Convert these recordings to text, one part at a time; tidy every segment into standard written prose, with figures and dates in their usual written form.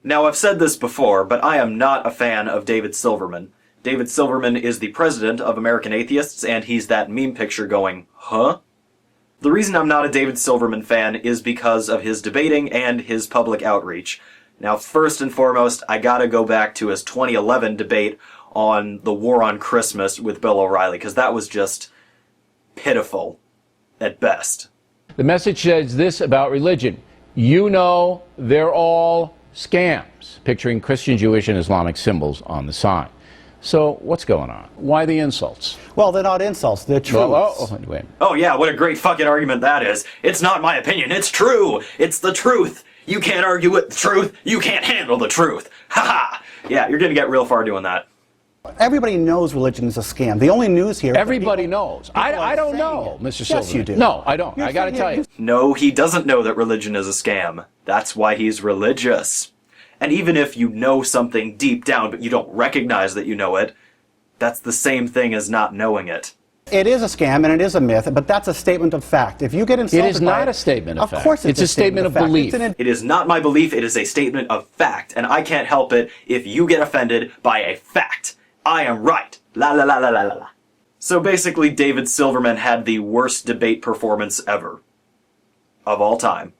Now, I've said this before, but I am not a fan of David Silverman. David Silverman is the president of American Atheists, and he's that meme picture going, huh? The reason I'm not a David Silverman fan is because of his debating and his public outreach. Now, first and foremost, I gotta go back to his 2011 debate on the war on Christmas with Bill O'Reilly, because that was just pitiful at best. The message says this about religion. You know, they're all scams, picturing Christian, Jewish, and Islamic symbols on the sign. So what's going on? Why the insults? Well, they're not insults, they're truths. Oh yeah, what a great fucking argument that is. It's not my opinion, it's true. It's the truth. You can't argue with the truth. You can't handle the truth. Ha ha. Yeah, you're gonna get real far doing that. Everybody knows religion is a scam. The only news here... Everybody knows. I don't know, Mr. Silverman. Yes, you do. No, I don't. I gotta tell you. No, he doesn't know that religion is a scam. That's why he's religious. And even if you know something deep down, but you don't recognize that you know it, that's the same thing as not knowing it. It is a scam and it is a myth, but that's a statement of fact. If you get insulted It is not a statement of fact. Of course it's a statement of belief. It is not my belief, it is a statement of fact, and I can't help it if you get offended by a fact. I am right. La la la la la la. So basically, David Silverman had the worst debate performance ever. Of all time.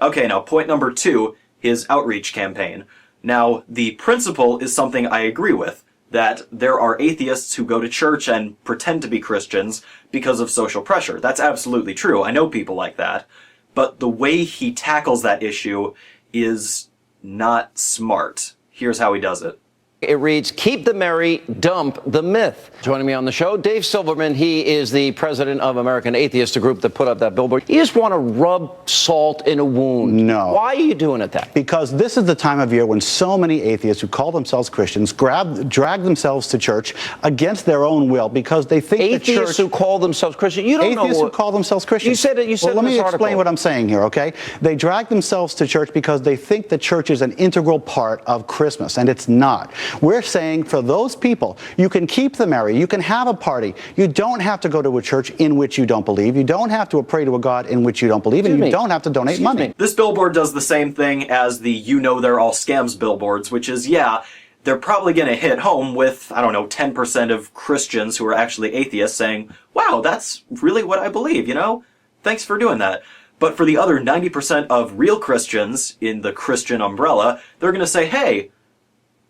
Okay, now point number 2, his outreach campaign. Now, the principle is something I agree with, that there are atheists who go to church and pretend to be Christians because of social pressure. That's absolutely true. I know people like that. But the way he tackles that issue is not smart. Here's how he does it. It reads, keep the merry, dump the myth. Joining me on the show, Dave Silverman. He is the president of American Atheists, the group that put up that billboard. You just want to rub salt in a wound. No. Why are you doing it that? Because this is the time of year when so many atheists who call themselves Christians drag themselves to church against their own will because they think atheists the church... who call themselves Christian? You don't know Atheists who call themselves Christians. You said it. You said well, let me explain article. what I'm saying here, okay? They drag themselves to church because they think the church is an integral part of Christmas, and it's not. We're saying for those people, you can keep the merry, you can have a party. You don't have to go to a church in which you don't believe. You don't have to pray to a God in which you don't believe, and you don't have to donate money. This billboard does the same thing as the you know they're all scams billboards, which is, yeah, they're probably going to hit home with, I don't know, 10% of Christians who are actually atheists saying, wow, that's really what I believe, you know? Thanks for doing that. But for the other 90% of real Christians in the Christian umbrella, they're going to say, hey,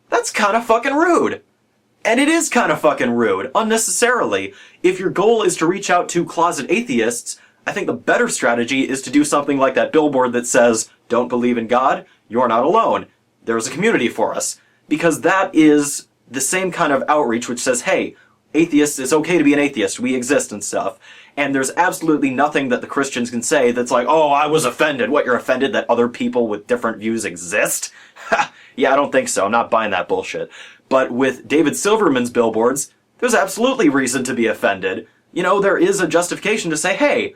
that's kind of fucking rude. And it is kind of fucking rude, unnecessarily. If your goal is to reach out to closet atheists, I think the better strategy is to do something like that billboard that says, don't believe in God, you're not alone. There's a community for us. Because that is the same kind of outreach which says, hey, atheists, it's okay to be an atheist, we exist and stuff. And there's absolutely nothing that the Christians can say that's like, oh, I was offended. What, you're offended that other people with different views exist? Ha! Yeah, I don't think so. I'm not buying that bullshit. But with David Silverman's billboards, there's absolutely reason to be offended. You know, there is a justification to say, hey,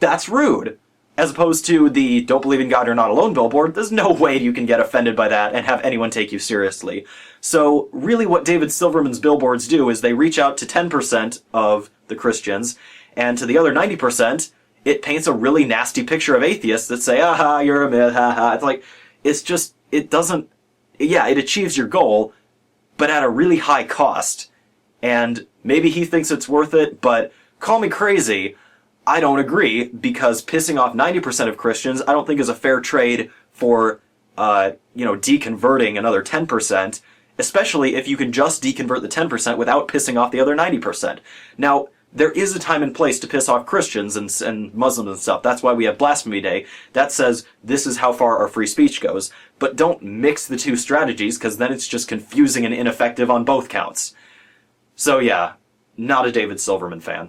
that's rude. As opposed to the don't believe in God, you're not alone billboard, there's no way you can get offended by that and have anyone take you seriously. So really what David Silverman's billboards do is they reach out to 10% of the Christians, and to the other 90%, it paints a really nasty picture of atheists that say, aha, you're a myth, haha. It's like, it's just, it doesn't, yeah, it achieves your goal, but at a really high cost. And maybe he thinks it's worth it, but call me crazy, I don't agree, because pissing off 90% of Christians I don't think is a fair trade for, deconverting another 10%, especially if you can just deconvert the 10% without pissing off the other 90%. Now, there is a time and place to piss off Christians and Muslims and stuff. That's why we have Blasphemy Day. That says this is how far our free speech goes. But don't mix the two strategies, because then it's just confusing and ineffective on both counts. So yeah, not a David Silverman fan.